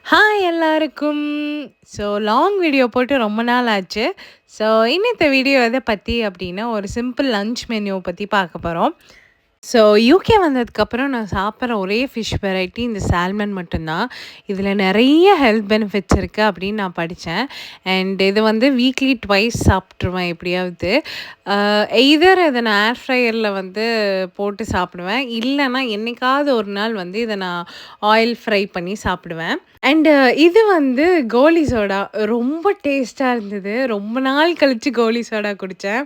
Hi எல்லாருக்கும். Long video போட்டு ரொம்ப நாள் ஆச்சு. இன்னத்த வீடியோ எத பத்தி அப்டின்னா, ஒரு சிம்பிள் லஞ்ச் மெனு பத்தி பார்க்க போறோம். யூகே வந்ததுக்கப்புறம் நான் சாப்பிட்ற ஒரே ஃபிஷ் வெரைட்டி இந்த சால்மன் மட்டும்தான். இதில நெறைய ஹெல்த் பெனிஃபிட்ஸ் இருக்கு அப்படின்னு நான் படிச்சேன். அண்ட் இது வந்து வீக்லி ட்வைஸ் சாப்பிட்டுருவேன் எப்படியாவது. எய்தர் இத நான் ஏர் ஃப்ரையர்ல வந்து போட்டு சாப்பிடுவேன். இல்லன்னா என்னைக்காவது ஒரு நாள் வந்து இத நான் ஆயில் ஃப்ரை பண்ணி சாப்பிடுவேன். அண்டு இது வந்து கோலி சோடா ரொம்ப டேஸ்ட்டா இருந்தது. ரொம்ப நாள் கழிச்சு கோலி சோடா குடிச்சேன்.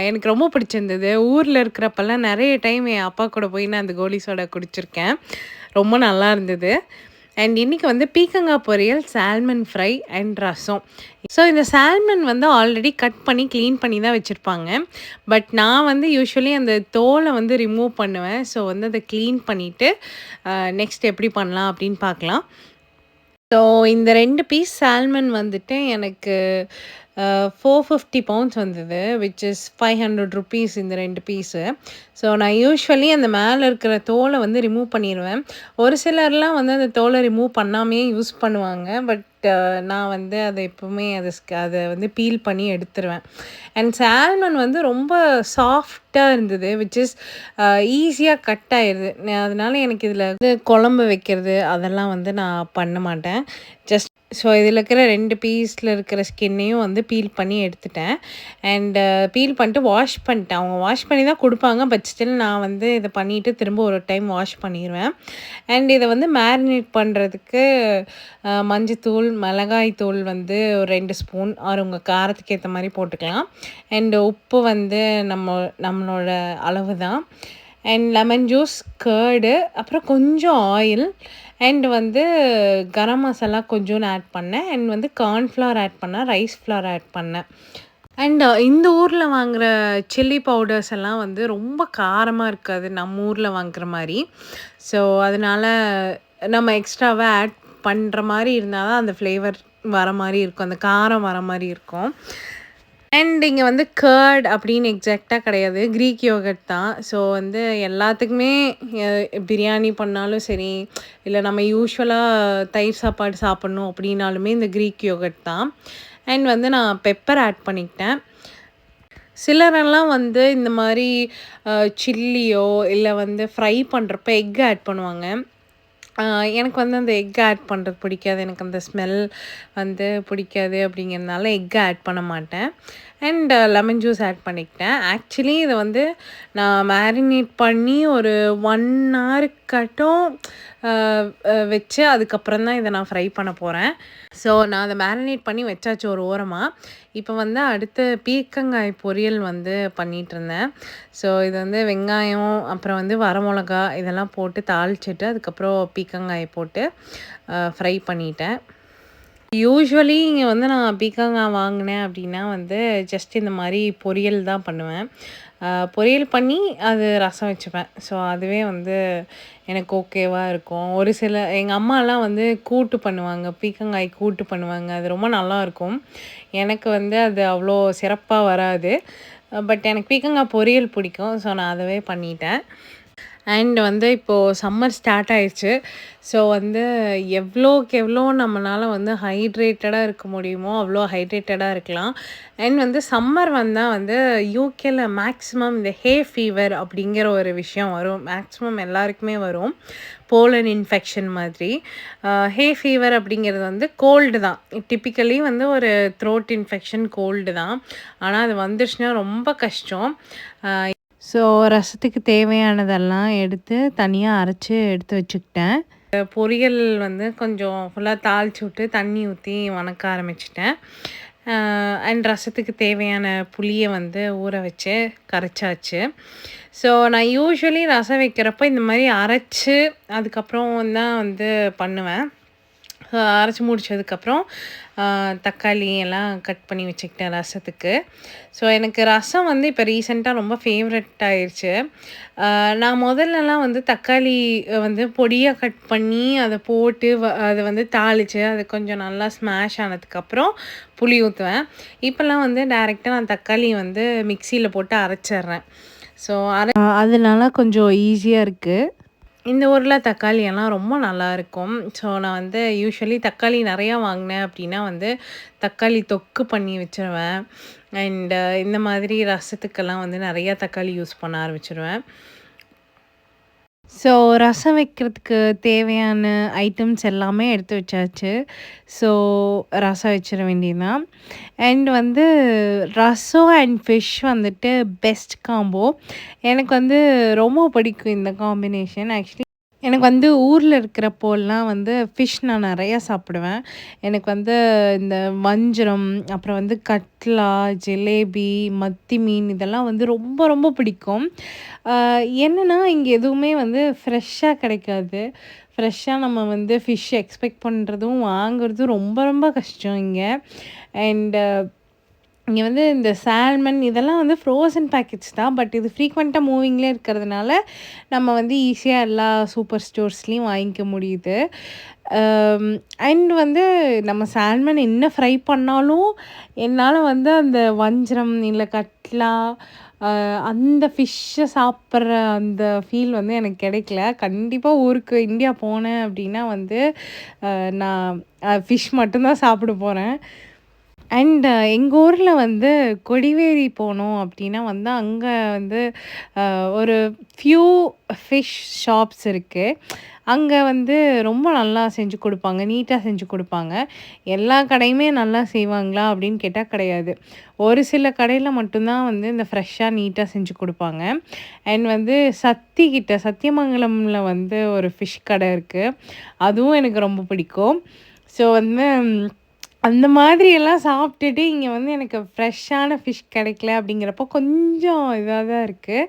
எனக்கு ரொம்ப பிடிச்சிருந்தது. ஊர்ல இருக்கிறப்பலாம் நெறைய டைம் என் அப்பா கூட போய் நான் அந்த கோலி சோடா குடிச்சிருக்கேன். ரொம்ப நல்லா இருந்தது. அண்ட் இன்னைக்கு வந்து பீக்கங்காய் பொரியல், சால்மன் ஃப்ரை அண்ட் ரசம். இந்த சால்மன் வந்து ஆல்ரெடி கட் பண்ணி, கிளீன் பண்ணி தான் வச்சிருப்பாங்க. பட் நான் வந்து யூசுவலி அந்த தோல வந்து ரிமூவ் பண்ணுவேன். வந்து அத கிளீன் பண்ணிட்டு, நெக்ஸ்ட் எப்படி பண்ணலாம் அப்படின்னு பார்க்கலாம். இந்த 2 பீஸ் சால்மன் வந்துட்டு எனக்கு 450 பவுண்ட்ஸ் வந்தது. விச் இஸ் ₹500 இந்த 2 பீஸு. நான் யூசுவலி அந்த மேல இருக்கிற தோல வந்து ரிமூவ் பண்ணிருவேன். ஒரு சிலர்லாம் வந்து அந்த தோல ரிமூவ் பண்ணாமயே யூஸ் பண்ணுவாங்க. பட் நான் வந்து அத எப்பவுமே அத வந்து பீல் பண்ணி எடுத்துருவேன். அண்ட் சால்மன் வந்து ரொம்ப சாஃப்ட்டா இருந்தது. விச் இஸ் ஈஸியா கட் ஆயிருது. அதனால எனக்கு இதில வந்து குழம்பு வைக்கிறது அதெல்லாம் வந்து நான் பண்ண மாட்டேன். ஜஸ்ட் இதில இருக்கிற 2 பீஸ்ல இருக்கிற ஸ்கின்னையும் வந்து பீல் பண்ணி எடுத்துட்டேன். அண்ட் பீல் பண்ணிட்டு வாஷ் பண்ணிட்டேன். அவங்க வாஷ் பண்ணி தான் குடுப்பாங்க. பட் ஸ்டில் நான் வந்து இத பண்ணிட்டு திரும்ப ஒரு டைம் வாஷ் பண்ணிருவேன். அண்ட் இத வந்து மேரினேட் பண்றதுக்கு மஞ்சத்தூள், மிளகாய் தூள் வந்து ஒரு 2 ஸ்பூன் ஆர் உங்க காரத்துக்கு ஏத்த மாரி போட்டுக்கலாம். அண்ட் உப்பு வந்து நம்மளோட அளவு தான். அண்ட் லெமன் ஜூஸ், கர்டு, அப்புறம் கொஞ்சம் ஆயில் அண்ட் வந்து கரம் மசாலா கொஞ்சோண்டு ஆட் பண்ணேன். அண்ட் வந்து கார்ன்ஃப்ளவர் ஆட் பண்ணேன். ரைஸ் ஃப்ளவர் ஆட் பண்ணேன். அண்ட் இந்த ஊர்ல வாங்குற சில்லி பவுடர்ஸ் எல்லாம் வந்து ரொம்ப காரமா இருக்காது. நம்ம ஊர்ல வாங்குற மாரி. அதனால நம்ம எக்ஸ்ட்ராவா ஆட் பண்ற மாரி இருந்தா தான் அந்த ஃப்ளேவர் வர மாரி இருக்கும். அந்த காரம் வர மாரி இருக்கும். அண்ட் இங்க வந்து கர்ட் அப்படின்னு எக்ஸாக்ட்டா கிடையாது. கிரீக் யோகர்ட் தான். வந்து எல்லாத்துக்குமே பிரியாணி பண்ணாலும் சரி, இல்ல நம்ம யூசுவலா தயிர் சாப்பாடு சாப்பிடணும் அப்படின்னாலுமே இந்த கிரீக் யோகர்ட் தான். அண்ட் வந்து நான் பெப்பர் ஆட் பண்ணிக்கிட்டேன். சிலரெல்லாம் வந்து இந்த மாரி சில்லியோ இல்ல வந்து ஃப்ரை பண்றப்ப எக் ஆட் பண்ணுவாங்க. எனக்கு வந்து அந்த எக் ஆட் பண்ணுறது பிடிக்காது. எனக்கு அந்த ஸ்மெல் வந்து பிடிக்காது அப்படிங்கிறதுனால எக் ஆட் பண்ண மாட்டேன். அண்ட் லெமன் ஜூஸ் ஆட் பண்ணிக்கிட்டேன். ஆக்சுவலி இத வந்து நான் மேரினேட் பண்ணி ஒரு 1 ஹார்க்காட்டும் வச்சு அதுக்கப்புறம் தான் இத நான் ஃப்ரை பண்ண போறேன். நான் அத மேரினேட் பண்ணி வச்சாச்சு ஒரு ஓரமா. இப்போ வந்து அடுத்து பீர்க்கங்காய் பொரியல் வந்து பண்ணிட்டுருந்தேன். இது வந்து வெங்காயம், அப்புறம் வந்து வரமிளகா இதெல்லாம் போட்டு தாளிச்சுட்டு, அதுக்கப்புறம் பீர்க்கங்காய போட்டு ஃப்ரை பண்ணிட்டேன். யூசுவலி இங்க வந்து நான் பீர்க்கங்காய் வாங்கினேன் அப்படின்னா வந்து ஜஸ்ட் இந்த மாரி பொரியல் தான் பண்ணுவேன். பொரியல் பண்ணி அது ரசம் வச்சுப்பேன். அதுவே வந்து எனக்கு ஓகேவா இருக்கும். ஒரு சில எங்க அம்மாலாம் வந்து கூட்டு பண்ணுவாங்க. பீர்க்கங்காய் கூட்டு பண்ணுவாங்க. அது ரொம்ப நல்லாயிருக்கும். எனக்கு வந்து அது அவ்வளோ சிறப்பா வராது. பட் எனக்கு பீர்க்கங்காய் பொரியல் பிடிக்கும். நான் அதவே பண்ணிட்டேன். அண்ட் வந்து இப்போது சம்மர் ஸ்டார்ட் ஆயிடுச்சு. வந்து எவ்வளோக்கு எவ்வளோ நம்மளால வந்து ஹைட்ரேட்டடா இருக்க முடியுமோ, அவ்வளோ ஹைட்ரேட்டடா இருக்கலாம். அண்ட் வந்து சம்மர் வந்தா வந்து யூகேல மேக்ஸிமம் இந்த ஹே ஃபீவர் அப்படிங்கிற ஒரு விஷயம் வரும். மேக்ஸிமம் எல்லாருக்குமே வரும். போலன் இன்ஃபெக்ஷன் மாதிரி. ஹே ஃபீவர் அப்படிங்கிறது வந்து கோல்டு தான். டிப்பிக்கலி வந்து ஒரு த்ரோட் இன்ஃபெக்ஷன் கோல்டு தான். ஆனா அது வந்துருச்சுன்னா ரொம்ப கஷ்டம். ரசத்துக்கு தேவையானதெல்லாம் எடுத்து தனியா அரைச்சு எடுத்து வச்சுக்கிட்டேன். பொரியல் வந்து கொஞ்சம் ஃபுல்லா தாளிச்சு விட்டு தண்ணி ஊத்தி வணக்க ஆரம்பிச்சுட்டேன். அண்ட் ரசத்துக்கு தேவையான புளிய வந்து ஊற வச்சு கரைச்சாச்சு. நான் யூசுவலி ரசம் வைக்கிறப்போ இந்த மாரி அரைச்சு அதுக்கப்புறம் தான் வந்து பண்ணுவேன். அரைச்சு முடிச்சதுக்கப்புறம் தக்காளி எல்லாம் கட் பண்ணி வச்சுக்கிட்டேன் ரசத்துக்கு. எனக்கு ரசம் வந்து இப்போ ரீசென்ட்டா ரொம்ப ஃபேவரட் ஆயிருச்சு. நான் முதல்லலாம் வந்து தக்காளி வந்து பொடியா கட் பண்ணி அத போட்டு அத வந்து தாளிச்சு, அது கொஞ்சம் நல்லா ஸ்மாஷ் ஆனதுக்கப்புறம் புளி ஊத்துவேன். இப்போலாம் வந்து டைரக்ட்டா நான் தக்காளி வந்து மிக்ஸியில போட்டு அரைச்சர்றேன். அதனால கொஞ்சம் ஈஸியா இருக்கு. இந்த ஊரில் தக்காளி எல்லாம் ரொம்ப நல்லாயிருக்கும். ஸோ நான் வந்து யூசுவலி தக்காளி நிறையா வாங்கினேன் அப்படின்னா வந்து தக்காளி தொக்கு பண்ணி வச்சுருவேன். அண்டு இந்த மாதிரி ரசத்துக்கெல்லாம் வந்து நிறையா தக்காளி யூஸ் பண்ண ஆரம்பிச்சுருவேன். ஸோ ரசம் வைக்கிறதுக்கு தேவையான ஐட்டம்ஸ் எல்லாமே எடுத்து வச்சாச்சு. ஸோ ரசம் வச்சிட வேண்டியது தான். அண்ட் வந்து ரசம் அண்ட் ஃபிஷ் வந்துட்டு பெஸ்ட் காம்போ. எனக்கு வந்து ரொம்ப பிடிக்கும் இந்த காம்பினேஷன். ஆக்சுவலி எனக்கு வந்து ஊரில் இருக்கிறப்போலாம் வந்து ஃபிஷ் நான் நிறையா சாப்பிடுவேன். எனக்கு வந்து இந்த வஞ்சரம், அப்புறம் வந்து கட்லா, ஜிலேபி, மத்தி மீன் இதெல்லாம் வந்து ரொம்ப ரொம்ப பிடிக்கும். என்னென்னா இங்கே எதுவுமே வந்து ஃப்ரெஷ்ஷாக கிடைக்காது. ஃப்ரெஷ்ஷாக நம்ம வந்து ஃபிஷ் எக்ஸ்பெக்ட் பண்ணுறதும் வாங்குறதும் ரொம்ப ரொம்ப கஷ்டம் இங்கே. அண்டு இங்கே வந்து இந்த சால்மன் இதெல்லாம் வந்து ஃப்ரோசன் பேக்கெட்ஸ் தான். பட் இது ஃப்ரீக்வெண்ட்டாக மூவிங்லேயே இருக்கிறதுனால நம்ம வந்து ஈஸியாக எல்லா சூப்பர் ஸ்டோர்ஸ்லேயும் வாங்கிக்க முடியுது. அண்ட் வந்து நம்ம சால்மன் என்ன ஃப்ரை பண்ணாலும் என்னால் வந்து அந்த வஞ்சரம் இல்லை கட்லா அந்த ஃபிஷ்ஷை சாப்பிட்ற அந்த ஃபீல் வந்து எனக்கு கிடைக்கல. கண்டிப்பாக ஊருக்கு இந்தியா போனேன் அப்படின்னா வந்து நான் ஃபிஷ் மட்டும்தான் சாப்பிட போகிறேன். அண்ட் எங்கள் ஊரில் வந்து கொடிவேரி போனோம் அப்படின்னா வந்து அங்கே வந்து ஒரு ஃபியூ ஃபிஷ் ஷாப்ஸ் இருக்குது. அங்கே வந்து ரொம்ப நல்லா செஞ்சு கொடுப்பாங்க, நீட்டாக செஞ்சு கொடுப்பாங்க. எல்லா கடையுமே நல்லா செய்வாங்களா அப்படின்னு கேட்டால் கிடையாது. ஒரு சில கடையில் மட்டும்தான் வந்து இந்த ஃப்ரெஷ்ஷாக நீட்டாக செஞ்சு கொடுப்பாங்க. அண்ட் வந்து சத்தியமங்கலமில் வந்து ஒரு ஃபிஷ் கடை இருக்குது. அதுவும் எனக்கு ரொம்ப பிடிக்கும். ஸோ வந்து அந்த மாதிரியெல்லாம் சாப்பிட்டுட்டு இங்கே வந்து எனக்கு ஃப்ரெஷ்ஷான ஃபிஷ் கிடைக்கல அப்படிங்கிறப்போ கொஞ்சம் இதாக தான் இருக்குது.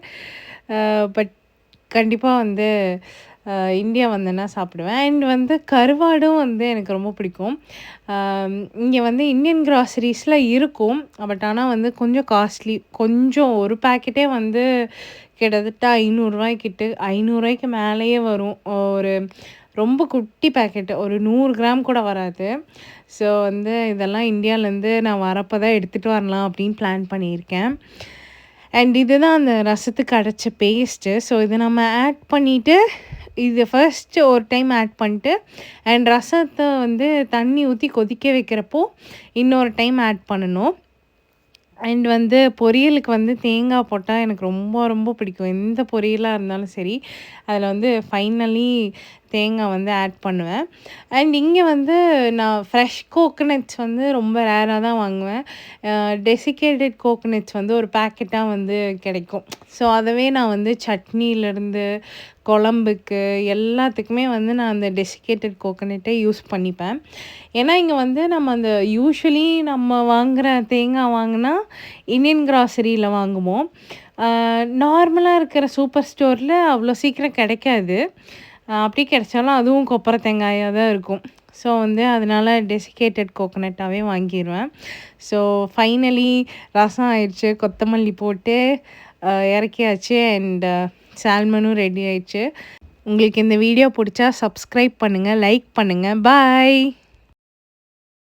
பட் கண்டிப்பாக வந்து இந்தியா வந்தேன்னா சாப்பிடுவேன். அண்ட் வந்து கருவாடும் வந்து எனக்கு ரொம்ப பிடிக்கும். இங்கே வந்து இந்தியன் கிராசரிஸில் இருக்கும். பட் ஆனால் வந்து கொஞ்சம் காஸ்ட்லி. கொஞ்சம் ஒரு பேக்கெட்டே வந்து கிட்டத்தட்ட ₹500 மேலேயே வரும். ஒரு ரொம்ப குட்டி பேக்கெட்டு, ஒரு 100 கிராம் கூட வராது. ஸோ வந்து இதெல்லாம் இந்தியாவிலேருந்து நான் வரப்போ தான் எடுத்துகிட்டு வரலாம் அப்படின்னு பிளான் பண்ணியிருக்கேன். அண்ட் இதுதான் அந்த ரசத்துக்கு அரைச்ச பேஸ்ட்டு. ஸோ இதை நம்ம ஆட் பண்ணிவிட்டு இது ஃபர்ஸ்ட்டு ஒரு டைம் ஆட் பண்ணிட்டு அண்ட் ரசத்தை வந்து தண்ணி ஊற்றி கொதிக்க வைக்கிறப்போ இன்னொரு டைம் ஆட் பண்ணணும். அண்ட் வந்து பொரியலுக்கு வந்து தேங்காய் போட்டால் எனக்கு ரொம்ப ரொம்ப பிடிக்கும். எந்த பொரியலாக இருந்தாலும் சரி, அதில் வந்து ஃபைனலி தேங்காய் வந்து ஆட் பண்ணுவேன். அண்ட் இங்கே வந்து நான் ஃப்ரெஷ் கோகனட்ஸ் வந்து ரொம்ப ரேராக தான் வாங்குவேன். டெசிகேட்டட் கோகனட்ஸ் வந்து ஒரு பேக்கெட்டாக வந்து கிடைக்கும். ஸோ அதவே நான் வந்து சட்னியிலேருந்து குழம்புக்கு எல்லாத்துக்குமே வந்து நான் அந்த டெசிகேட்டட் கோகனட்டை யூஸ் பண்ணிப்பேன். ஏன்னா இங்கே வந்து நம்ம அந்த யூஸ்வலி நம்ம வாங்குகிற தேங்காய் வாங்கினா இந்தியன் கிராசரியில் வாங்குவோம். நார்மலாக இருக்கிற சூப்பர் ஸ்டோரில் அவ்வளோ சீக்கிரம் கிடைக்காது. அப்படி கிடைச்சாலும் அதுவும் கொப்பரை தேங்காயாக தான் இருக்கும். ஸோ வந்து அதனால் டெசிகேட்டட் கோகனட்டாகவே வாங்கிடுவேன். ஸோ ஃபைனலி ரசம் ஆயிடுச்சு, கொத்தமல்லி போட்டு இறக்கியாச்சு. அண்ட் சால்மனும் ரெடி ஆயிடுச்சு. உங்களுக்கு இந்த வீடியோ பிடிச்சா சப்ஸ்கிரைப் பண்ணுங்கள், லைக் பண்ணுங்கள். பாய்.